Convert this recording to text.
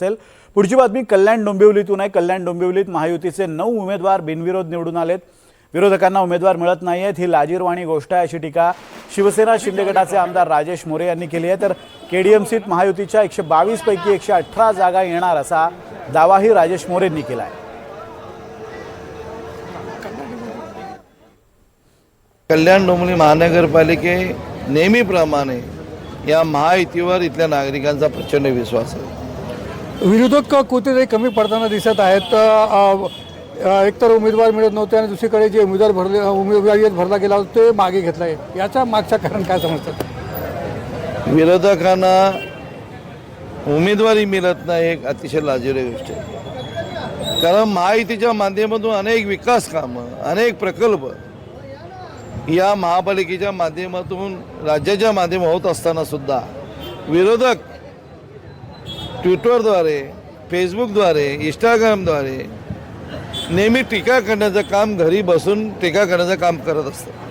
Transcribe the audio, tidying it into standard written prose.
असेल। पुढची बातमी कल्याण डोंबिवलीतून आहे। कल्याण डोंबिवलीत महायुतीचे 9 उमेदवार बिनविरोध निवडून आलेत। विरोधकांना उमेदवार मिळत नाहीयेत ही लाजिरवाणी गोष्ट आहे अशी टीका शिवसेना शिंदे गटाचे आमदार राजेश मोरे यांनी केली आहे। तर केडीएमसीत महायुतीच्या 122 पैकी 118 जागा येणार असा दावाही राजेश मोरेंनी केला आहे। कल्याण डोंबिवली महानगरपालिके नेहमीप्रमाणे या महायुतीवर इथल्या नागरिकांचा प्रचंड विश्वास आहे। विरोधक कुठेतरी कमी पडताना दिसत आहेत। एकतर उमेदवार मिळत नव्हते आणि दुसरीकडे जे उमेदवारी भरला गेला होता ते मागे घेतला आहे। याच्या मागचं कारण काय समजतात? विरोधकांना उमेदवारी मिळत नाही एक अतिशय लाजिरवाणी गोष्ट आहे। कारण महायुतीच्या माध्यमातून अनेक विकास कामं अनेक प्रकल्प या महापालिकेच्या माध्यमातून राज्याच्या माध्यमातून होत असताना सुद्धा विरोधक ट्विटरद्वारे फेसबुकद्वारे इंस्टाग्रामद्वारे नेहमी टीका करण्याचं काम घरी बसून टीका करण्याचं काम करत असतात।